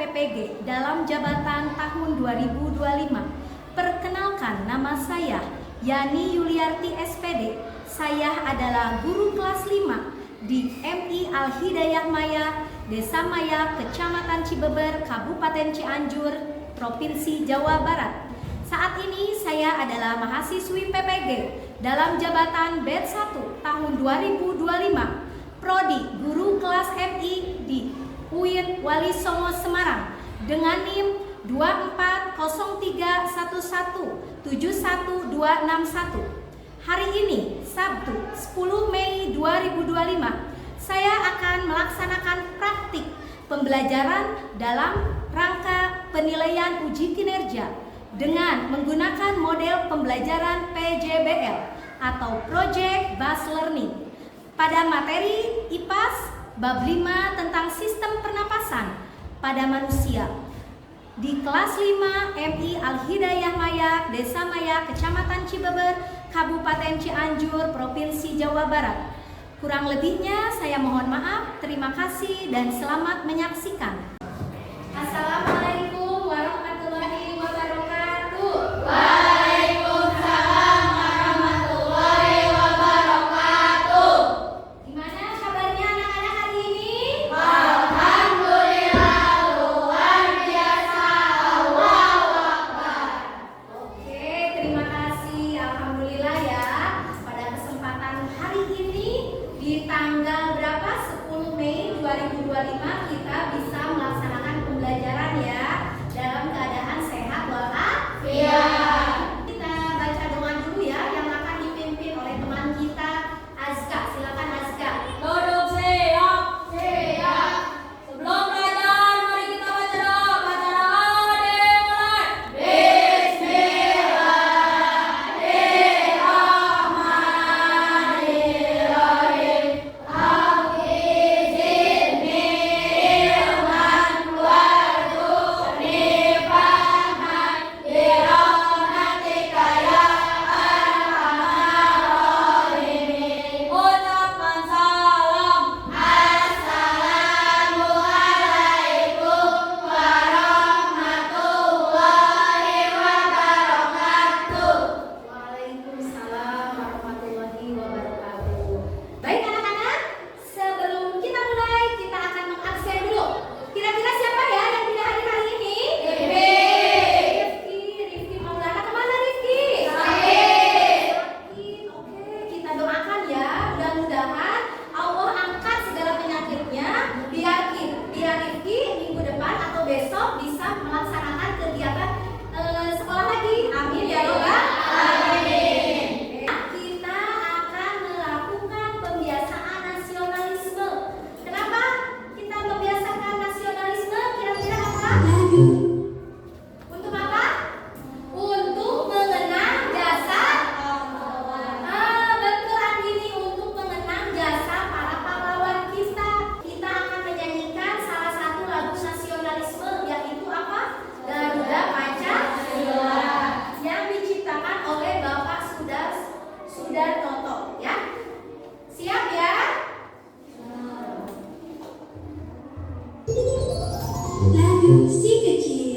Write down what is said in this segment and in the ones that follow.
PPG dalam jabatan tahun 2025. Perkenalkan, nama saya Yani Yuliarti SPD. Saya adalah guru kelas 5 di MI Al-Hidayah Maya, Desa Maya, Kecamatan Cibeber, Kabupaten Cianjur, Provinsi Jawa Barat. Saat ini saya adalah mahasiswi PPG dalam jabatan batch 1 tahun 2025, Prodi Guru Kelas MI di UIN Wali Songo Semarang dengan NIM 24031171261. Hari ini, Sabtu 10 Mei 2025, saya akan melaksanakan praktik pembelajaran dalam rangka penilaian uji kinerja dengan menggunakan model pembelajaran PJBL atau Project Based Learning pada materi IPAS bab 5 tentang sistem pernapasan pada manusia di kelas 5 MI Al-Hidayah Maya, Desa Maya, Kecamatan Cibeber, Kabupaten Cianjur, Provinsi Jawa Barat. Kurang lebihnya saya mohon maaf, terima kasih dan selamat menyaksikan. Assalamualaikum warahmatullahi wabarakatuh. Waalaikumsalam warahmatullahi wabarakatuh. Gimana kabarnya anak-anak hari ini? Alhamdulillah, luar biasa. Allahu Akbar. Oke, terima kasih. Alhamdulillah ya. Pada kesempatan hari ini di tanggal berapa? 10 Mei 2025 kita bisa melaksanakan pembelajaran ya dalam keadaan sehat walafiat. Kita baca doa dulu ya yang akan dipimpin oleh teman kita Azka. Silakan Azka. Duduk siap. Siap. Sebelum belajar, mari kita baca doa. Baca doa dimulai. Bismillahirrahmanirrahim. Rabbi zidni ilman warzuqni fahman birahmatika ya arhamar rahimin. Ucapkan salam. Assalamualaikum warahmatullahi wabarakatuh. Waalaikumsalam warahmatullahi wabarakatuh. Baik anak-anak, sebelum kita mulai kita akan mengabsen dulu. Kira-kira siapa ya yang tidak hadir hari ini? Rifki Maulana. Kemana Rifki? Sakit. Oke, kita doakan ya. Mudah-mudahan Allah angkat segala penyakitnya. Biar Rifki minggu depan atau besok bisa melaksanakan kegiatan sekolah lagi. Amin ya Robbal Alamin. Kita akan melakukan pembiasaan nasionalisme. Kenapa kita membiasakan nasionalisme? Kira-kira apa? Untuk apa? Untuk mengenang jasa. Betul Andini, untuk mengenang jasa para pahlawan kita. Kita akan menyanyikan salah satu lagu nasionalisme, yaitu apa? Garuda Pancasila, yang diciptakan oleh Bapak Sudarnoto ya. Siap ya? Lagu si kecil.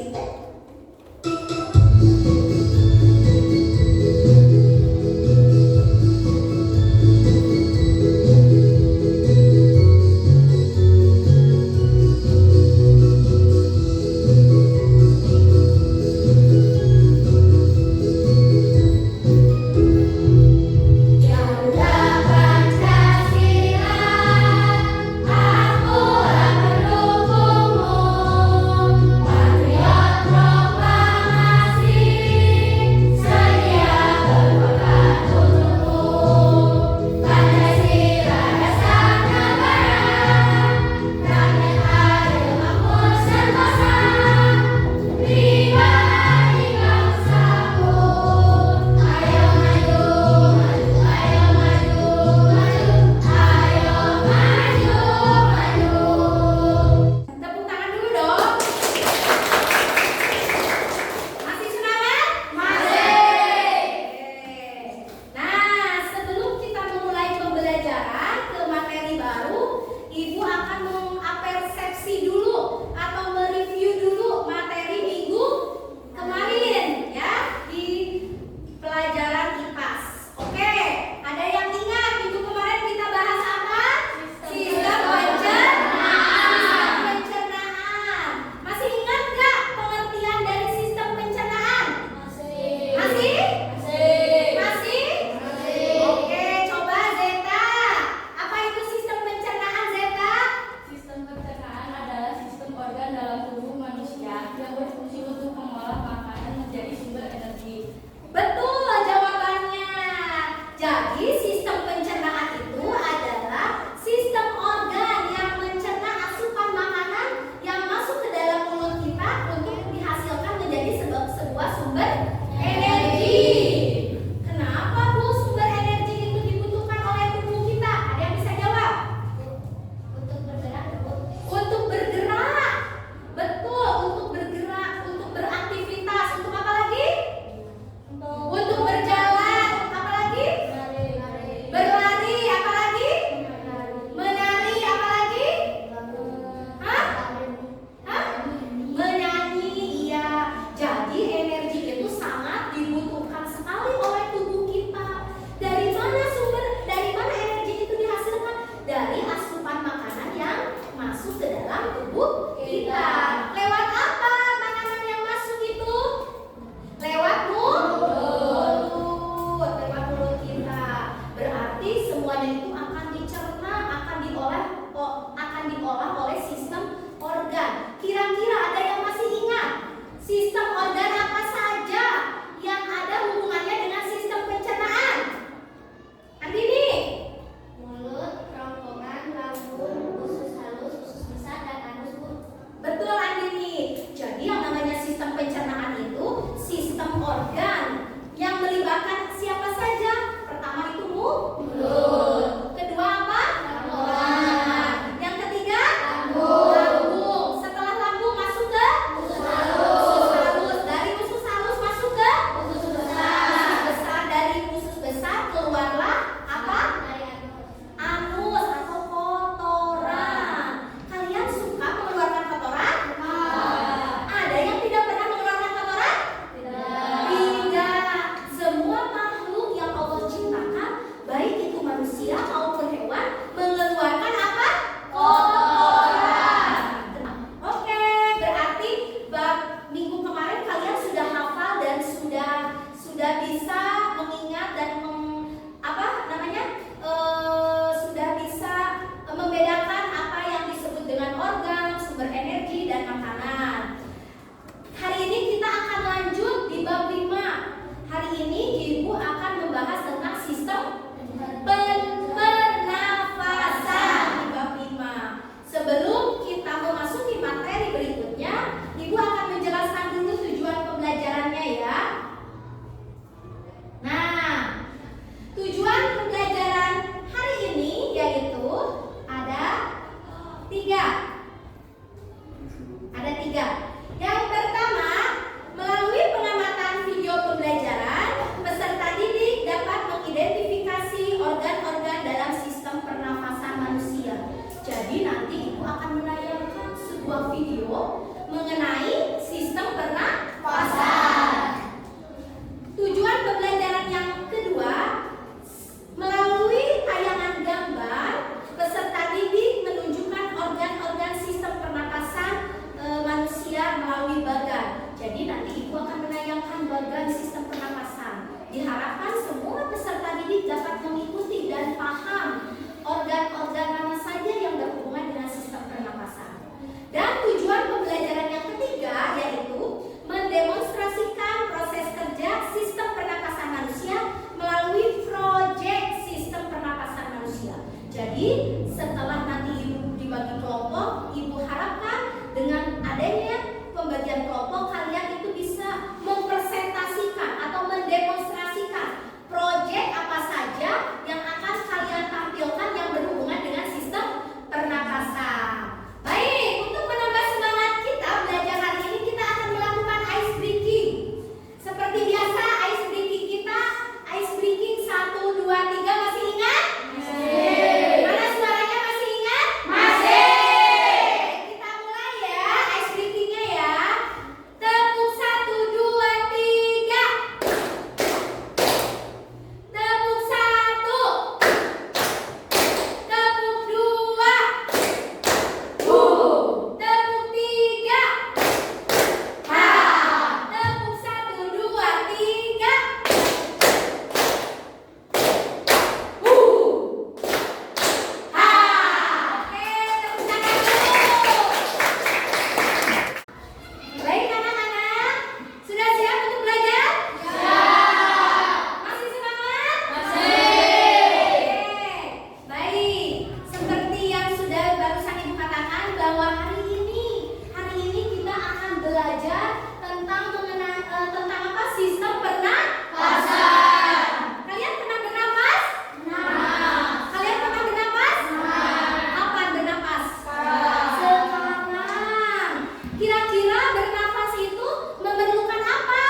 Kira-kira bernafas itu memerlukan apa?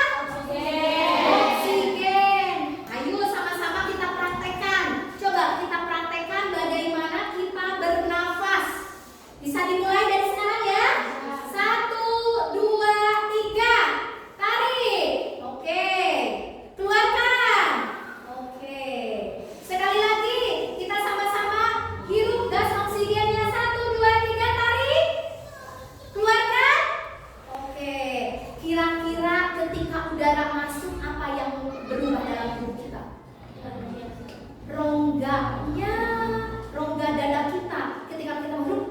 Oksigen. Ayo sama-sama kita praktekkan. Coba kita praktekkan bagaimana kita bernafas. Bisa dimulai dari sekarang ya. 1, 2, 3. Tarik. Oke. Keluarkan. Oke. Sekali lagi kita sama-sama hirup gas oksigennya. 1, 2, 3. Tarik. Keluarkan. Oke. Kira-kira ketika udara masuk apa yang berubah dalam tubuh kita? Rongganya, rongga dada kita. Ketika kita hirup,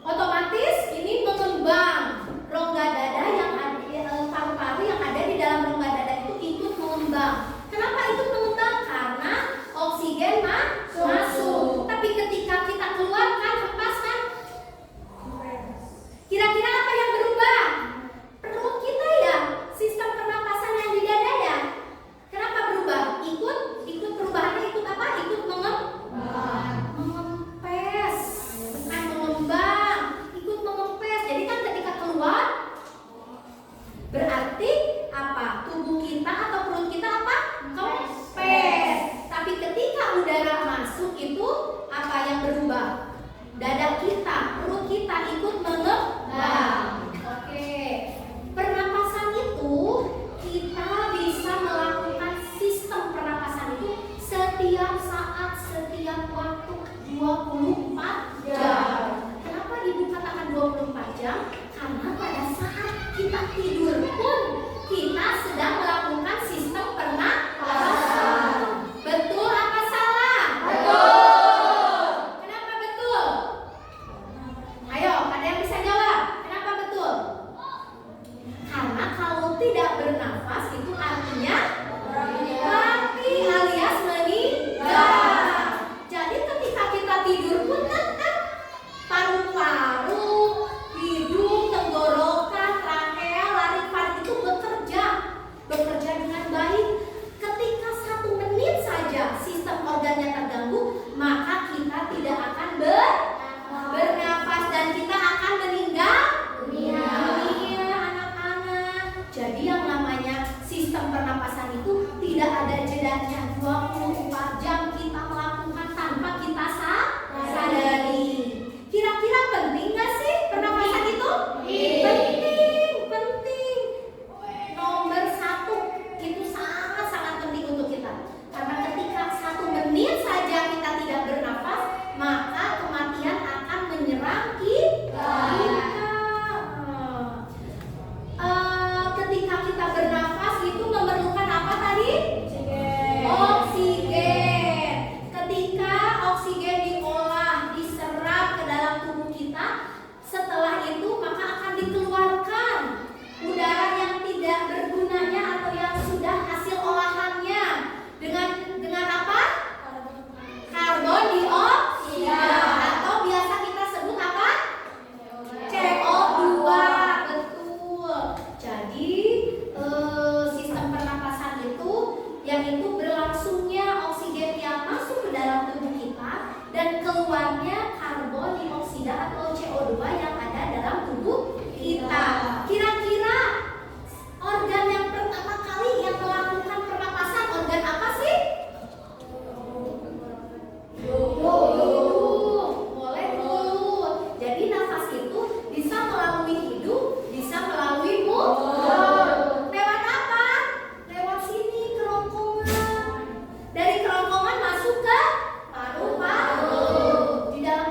otomatis ini mengembang. Rongga dada yang ada, paru-paru yang ada di dalam rongga dada itu ikut mengembang. Kenapa ikut mengembang? Karena oksigen masuk. Tapi ketika kita keluarkan, hempaskan, kira-kira apa yang berubah? Perut kita ya, sistem pernapasan yang di dada ya. Kenapa berubah? Ikut perubahannya ikut apa? Ikut mengempes. Bukan mengembang, ikut mengempes. Jadi kan ketika keluar berarti apa? Tubuh kita atau perut kita apa? Kempes. Tapi ketika udara masuk itu apa yang berubah? Dada kita, perut kita ikut mengembang. Oke. Pernapasan itu kita bisa melakukan sistem pernapasan itu setiap saat, setiap waktu 24 jam. Kenapa Ibu katakan 24 jam? Karena pada saat kita tidur pun kita sedang melakukan sistem pernapasan. Betul apa salah? Betul. Kenapa betul? Ayo, ada yang bisa jawab? Kenapa betul? Karena kalau tidak bernafas itu artinya mati alias meninggal. Jadi ketika kita tidur pun tetap paru-paru, hidung, tenggorokan, trachea, laring itu bekerja dengan baik. Ketika 1 menit saja sistem organnya terganggu, maka kita tidak akan bernafas dan kita akan meninggal dunia, anak-anak. Jadi yang namanya sistem pernapasan itu tidak ada jedanya. 24 jam kita melakukan tanpa kita sadari. Kira-kira penting nggak sih pernapasan itu? Penting. Nomor 1 itu sangat-sangat penting untuk kita. Karena ketika 1 menit saja kita tidak bernafas, maka kematian akan menyerang kita. Ketika kita bernafas itu memerlukan apa tadi? Oksigen. Ketika oksigen diolah, diserap ke dalam tubuh kita, setelah itu maka akan dikeluarkan udara yang tidak bergunanya atau yang sudah hasil olahannya dengan apa? Karbon dioksida atau biasa kita sebut apa? CO2. Betul. Jadi sistem pernapasan itu yang itu berlangsungnya oksigen yang masuk ke dalam tubuh kita dan keluarnya karbon dioksida atau CO2 yang ada dalam tubuh kita. Kira-kira organ yang pertama kali yang melakukan pernapasan organ apa sih? Boleh mulut. Jadi nafas itu bisa melalui hidung, bisa melalui mulut. Lewat apa? Lewat sini, kerongkongan. Dari kerongkongan masuk ke paru-paru. Di dalam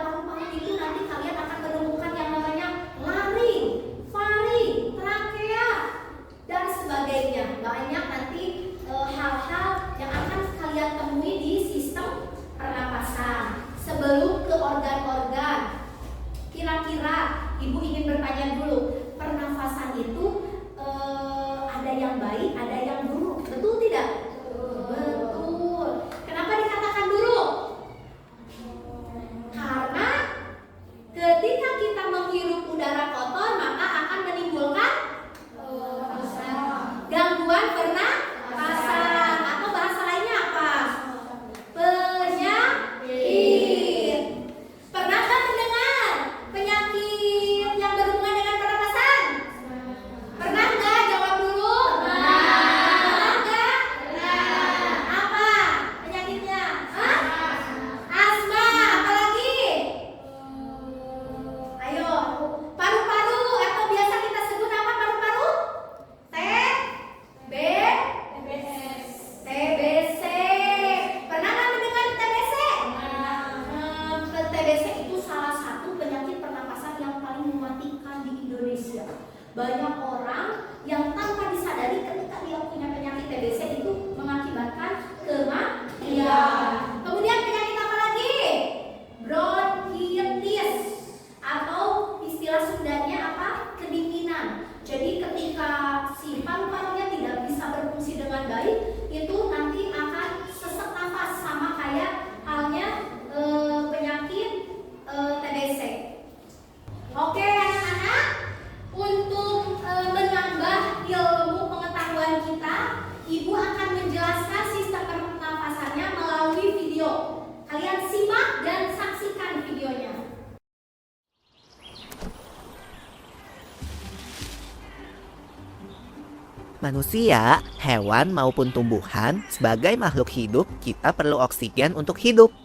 Manusia, hewan maupun tumbuhan, sebagai makhluk hidup, kita perlu oksigen untuk hidup.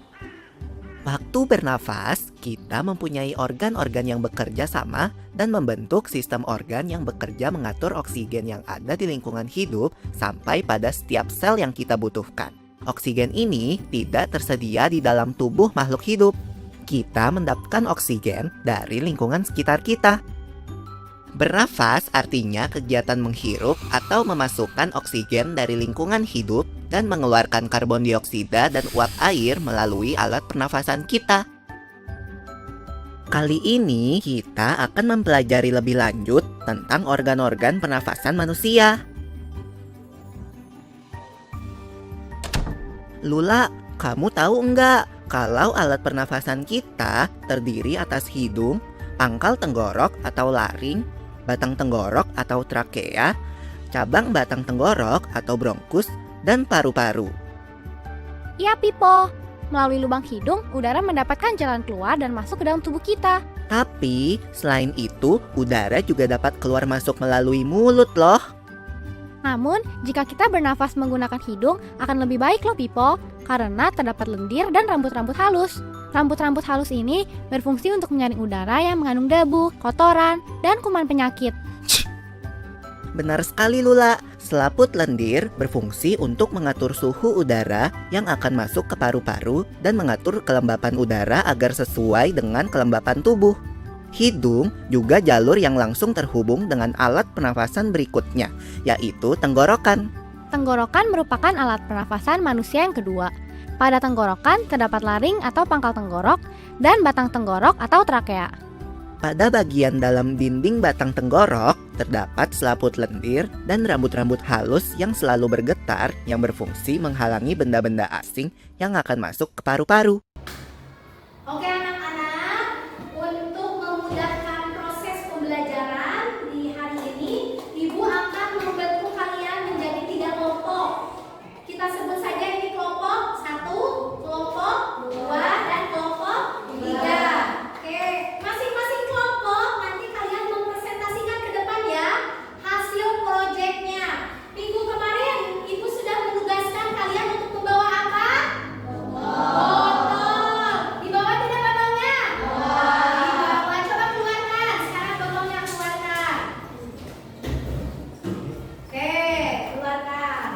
Waktu bernafas, kita mempunyai organ-organ yang bekerja sama dan membentuk sistem organ yang bekerja mengatur oksigen yang ada di lingkungan hidup sampai pada setiap sel yang kita butuhkan. Oksigen ini tidak tersedia di dalam tubuh makhluk hidup. Kita mendapatkan oksigen dari lingkungan sekitar kita. Bernafas artinya kegiatan menghirup atau memasukkan oksigen dari lingkungan hidup dan mengeluarkan karbon dioksida dan uap air melalui alat pernafasan kita. Kali ini kita akan mempelajari lebih lanjut tentang organ-organ pernafasan manusia. Lula, kamu tahu enggak kalau alat pernafasan kita terdiri atas hidung, pangkal tenggorok atau laring, batang tenggorok atau trakea, cabang batang tenggorok atau bronkus, dan paru-paru. Iya, Pipo. Melalui lubang hidung, udara mendapatkan jalan keluar dan masuk ke dalam tubuh kita. Tapi, selain itu, udara juga dapat keluar masuk melalui mulut loh. Namun, jika kita bernafas menggunakan hidung, akan lebih baik loh, Pipo, karena terdapat lendir dan rambut-rambut halus. Rambut-rambut halus ini berfungsi untuk menyaring udara yang mengandung debu, kotoran, dan kuman penyakit. Benar sekali, Lula. Selaput lendir berfungsi untuk mengatur suhu udara yang akan masuk ke paru-paru dan mengatur kelembapan udara agar sesuai dengan kelembapan tubuh. Hidung juga jalur yang langsung terhubung dengan alat pernafasan berikutnya, yaitu tenggorokan. Tenggorokan merupakan alat pernafasan manusia yang kedua. Pada tenggorokan terdapat laring atau pangkal tenggorok dan batang tenggorok atau trakea. Pada bagian dalam dinding batang tenggorok terdapat selaput lendir dan rambut-rambut halus yang selalu bergetar yang berfungsi menghalangi benda-benda asing yang akan masuk ke paru-paru. Oke anak-anak, untuk memudahkan proses pembelajaran di hari ini, Ibu akan membentuk kalian menjadi 3 kelompok. Kita sebut saja ini kelompok 1, kelompok 2, dan kelompok 3. Oke, masing-masing kelompok nanti kalian mempresentasikan ke depan ya hasil proyeknya. Minggu kemarin Ibu sudah menugaskan kalian untuk membawa apa? Botol. Dibawa tidak botolnya? Dibawa. Coba keluarkan. Sekarang botolnya keluarkan. Oke, keluarkan.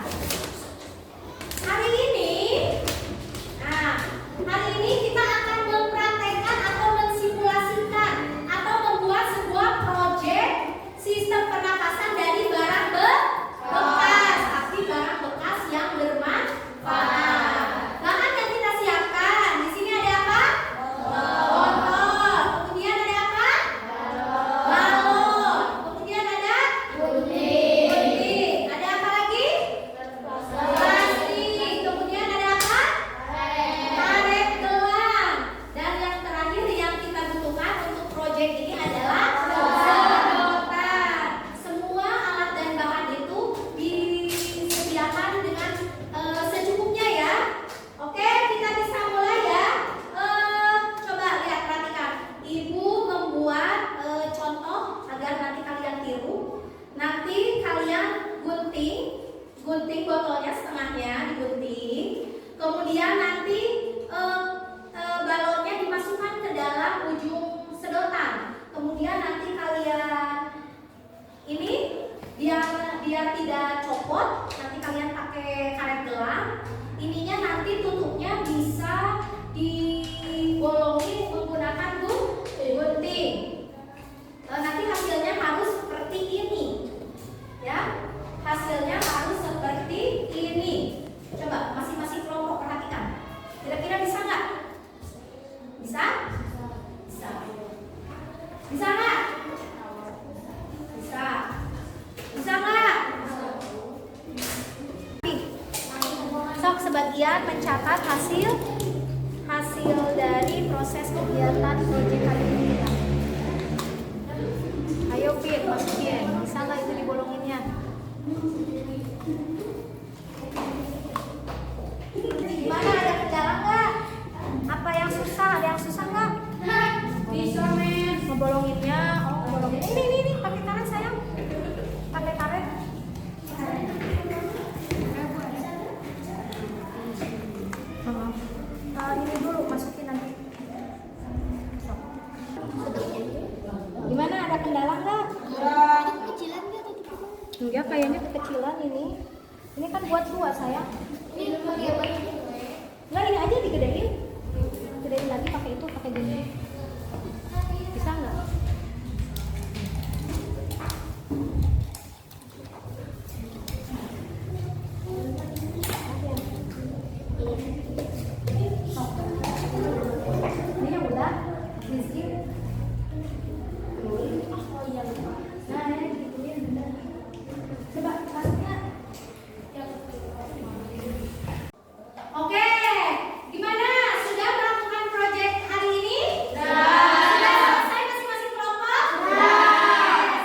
Hari ini kita akan mempraktekkan atau mensimulasikan atau membuat sebuah proyek sistem pernapasan dari barang bekas, tapi barang bekas yang bermanfaat. Bahan yang kita siapkan di sini ada apa? Botol. Kemudian ada apa? Balon. Kemudian ada gunting. Ada apa lagi? Plastik. Kemudian ada apa? Karet gelang. Dan yang terakhir yang kita butuhkan untuk proyek ini adalah sedotan. Semua alat dan bahan itu disediakan dengan secukupnya ya. Oke, kita bisa mulai ya. Coba lihat, perhatikan. Ibu membuat contoh agar nanti kalian tiru. Nanti kalian gunting botolnya setengahnya digunting. Kemudian nanti balonnya dimasukkan ke dalam ujung sedotan. Kemudian nanti kalian ini biar tidak copot, nanti kalian pakai karet gelang. Ininya nanti tutupnya bisa dibolongin menggunakan gunting. Nanti hasilnya harus seperti ini. Ya. Hasilnya harus seperti ini. Coba masing-masing kelompok perhatikan. Kira-kira bisa nggak? Bisa? Bisa. Bisa nggak? Bisa. Bisa nggak? Sok sebagian mencatat hasil dari proses kegiatan proyek hari ini. Ayo Fit, masukin. Bisa nggak itu dibolonginnya? Gimana, ada kendala nggak? Apa yang susah? Ada yang susah nggak? Bisa, Miss. Ngebolonginnya, ngebolongin. Ini, pakai karet sayang. Pakai karet. Enggak, kayaknya kekecilan ini. Ini kan buat dua sayang. Enggak, ini aja digedein. Gedein lagi pakai itu, pakai gini. Bisa nggak? Ini yang udah Rizky. Oh iya lupa. Nah ini digituin bener. Coba kasihnya. Oke, gimana? Sudah melakukan proyek hari ini? Sudah selesai masing-masing kelompok?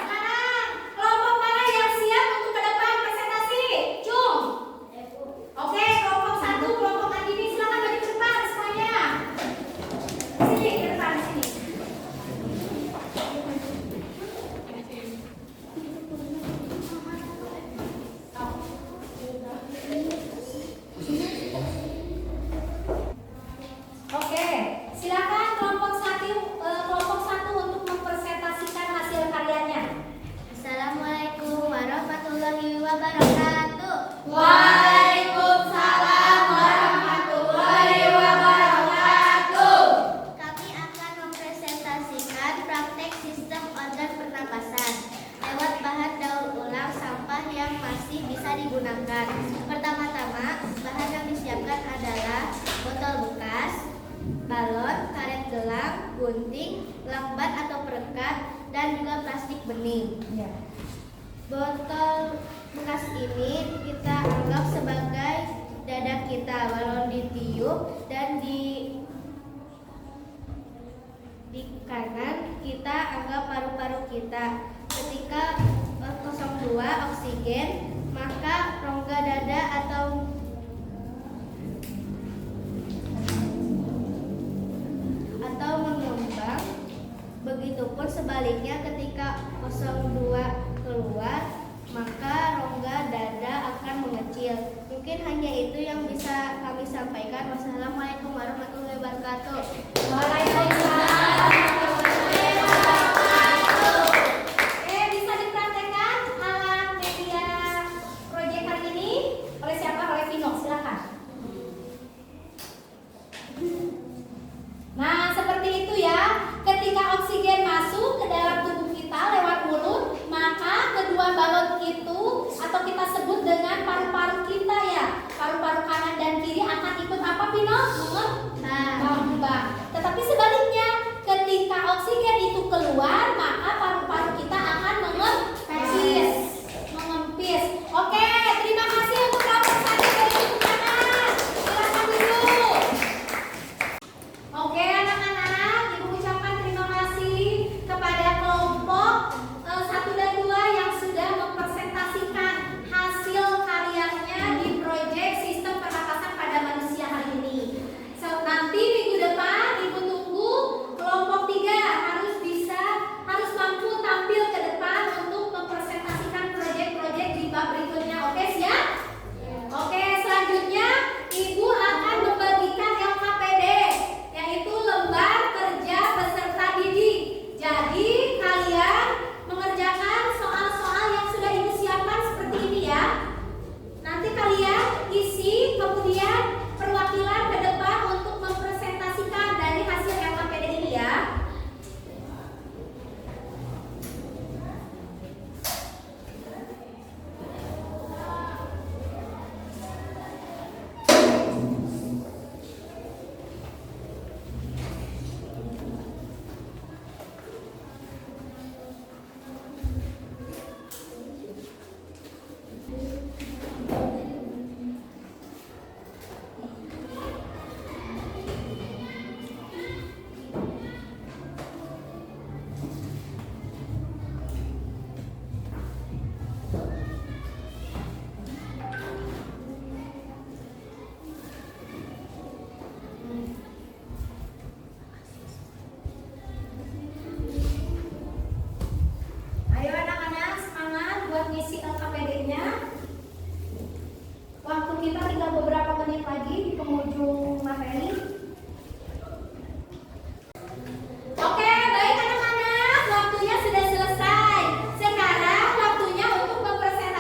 Sekarang kelompok mana yang siap untuk ke depan presentasi? Cung. Oke, kelompok 1, kelompok Andini, silakan maju ke depan semuanya. Sini ke depan sini. Oke, silakan kelompok satu untuk mempresentasikan hasil karyanya. Assalamualaikum warahmatullahi wabarakatuh. Waalaikumsalam warahmatullahi wabarakatuh. Kami akan mempresentasikan praktek sistem organ pernapasan lewat bahan daur ulang sampah yang masih bisa digunakan. Pertama-tama, bahan yang disiapkan adalah botol bekas, balon, karet gelang, gunting, lambat atau perekat, dan juga plastik bening. Botol bekas ini kita anggap sebagai dada kita, balon ditiup, dan di kanan kita anggap paru-paru kita. Ketika 02 oksigen, maka rongga dada atau mengembang. Begitupun sebaliknya, ketika 02 keluar, maka rongga dada akan mengecil. Mungkin hanya itu yang bisa kami sampaikan. Wassalamualaikum warahmatullahi wabarakatuh. Waalaikumsalam. Bisa dipraktekkan alat media proyek hari ini oleh siapa? Oleh Vino, silakan. Nah, seperti itu ya. Ketika oksigen masuk ke dalam tubuh kita lewat mulut, maka kedua balon itu atau kita sebut dengan paru-paru kita ya. Paru-paru kanan dan kiri akan ikut apa, Vino? Mengembang. Tetapi sebaliknya, ketika oksigen itu keluar, maka paru-paru kita akan mengempis. Oke, terima kasih untuk kelompok 1 dari tepuk tangan. Silakan duduk. Oke anak-anak, Ibu ucapkan terima kasih kepada kelompok 1 dan 2 yang sudah mempresentasikan hasil karyanya di proyek sistem pernapasan pada manusia hari ini. Nanti minggu depan Ibu tunggu kelompok 3 harus mampu tampil ke depan untuk mempresentasikan proyek-proyek di bab berikutnya. Oke, siap? Oke, selanjutnya Ibu akan membagikan LKPD, yaitu lembar kerja peserta didik. Jadi kalian mengerjakan soal-soal yang sudah Ibu siapkan seperti ini ya. Nanti kalian isi, kemudian perwakilan ke depan untuk mempresentasikan dari hasil LKPD ini ya. Ayo anak-anak, semangat buat ngisi LKPD-nya. Waktu kita tinggal beberapa menit lagi di penghujung materi. Oke, baik anak-anak, waktunya sudah selesai. Sekarang waktunya untuk mempresentasikan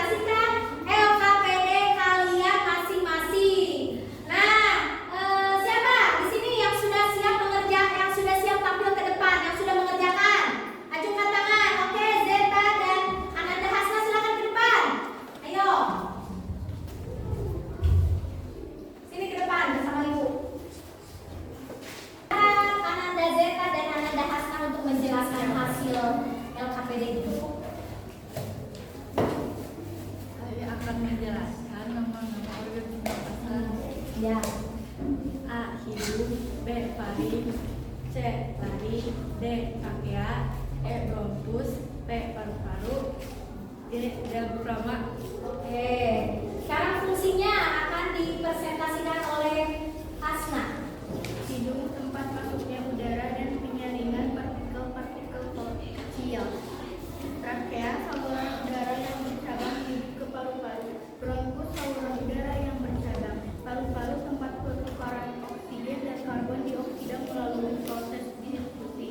menjelaskan nama-nama organ pernapasan. Ya. A. Hidung, B. Faring, C. Lari, D. Trachea, E. Bronkus, P. Paru-paru, G. Diafragma. Oke. Sekarang fungsinya akan dipresentasikan oleh Hasna. Hidung tempat masuknya udara dan penyaringan partikel-partikel kecil. Trachea saluran udara yang bercabang hidup ke paru-paru. Bronkus saluran udara yang bercabang. Paru-paru tempat pertukaran oksigen dan karbon dioksida melalui proses distribusi.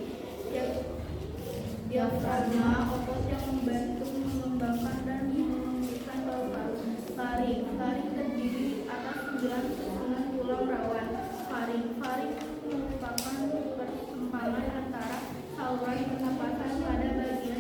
Diafragma otot yang membantu mengembangkan dan mengeluarkan paru-paru. Faring terdiri atas 9 susunan tulang rawan. Faring merupakan persimpangan antara saluran pernapasan pada bagian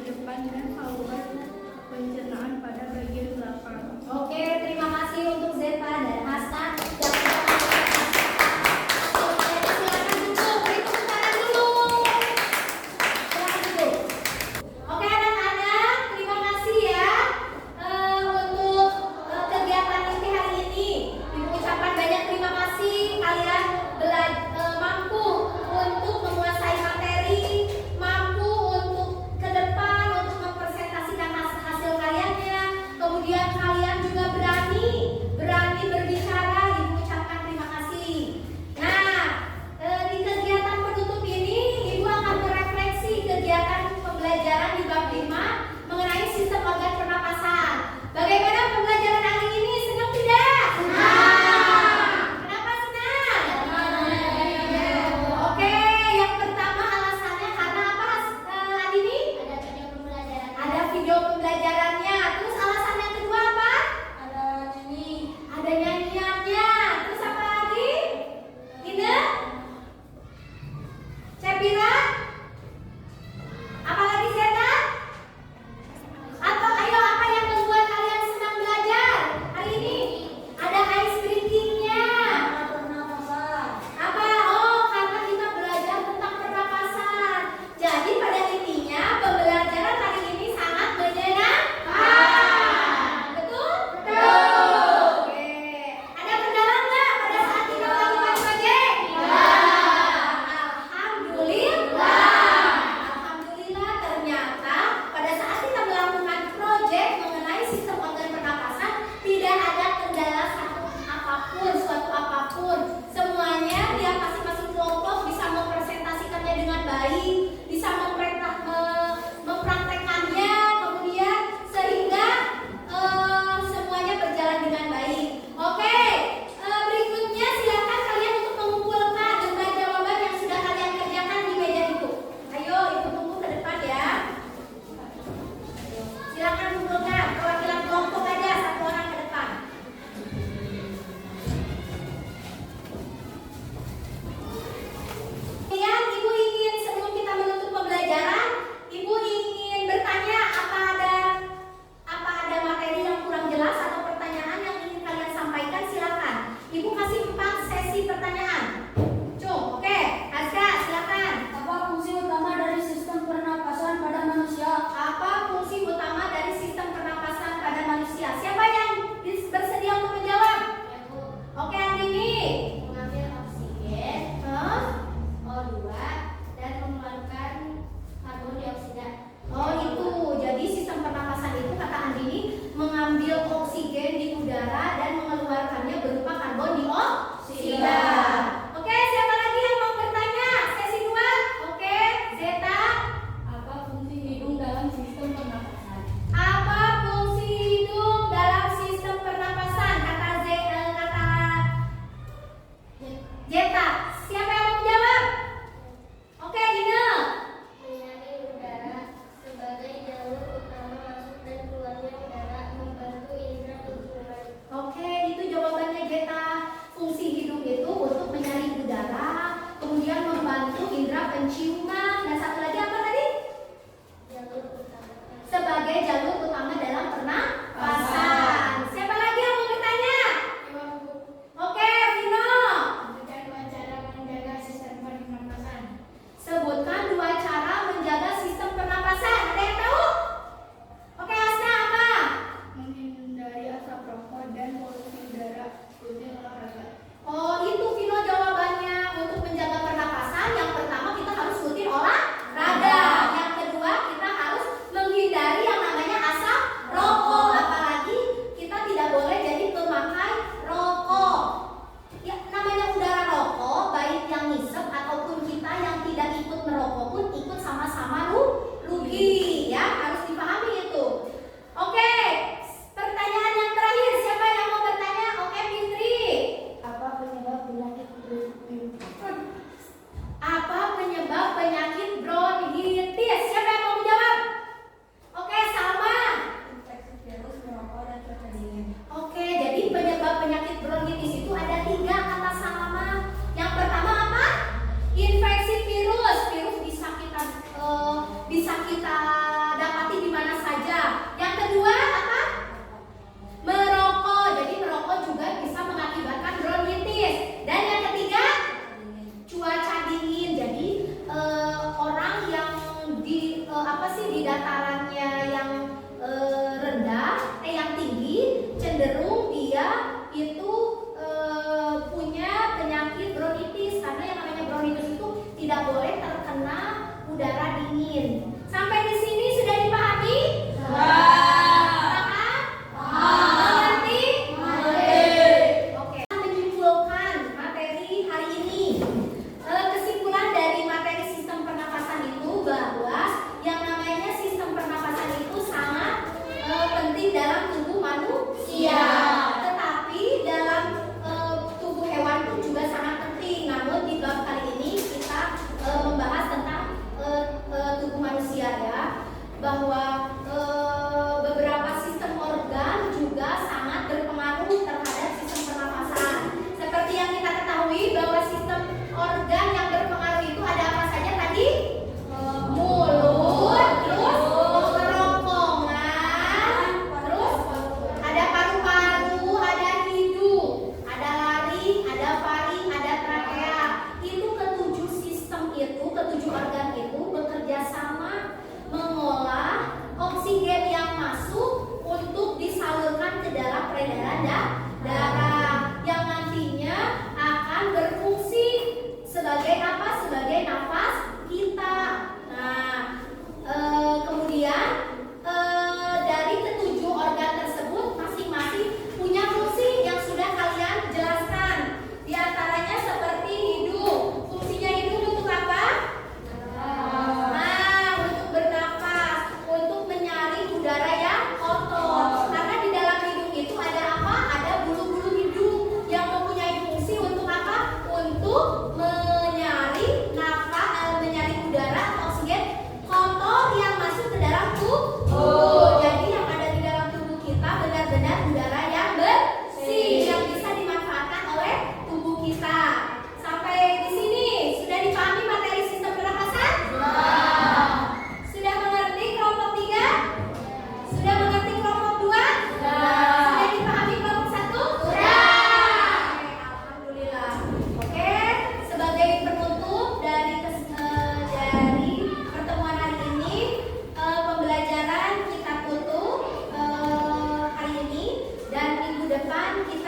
depan kita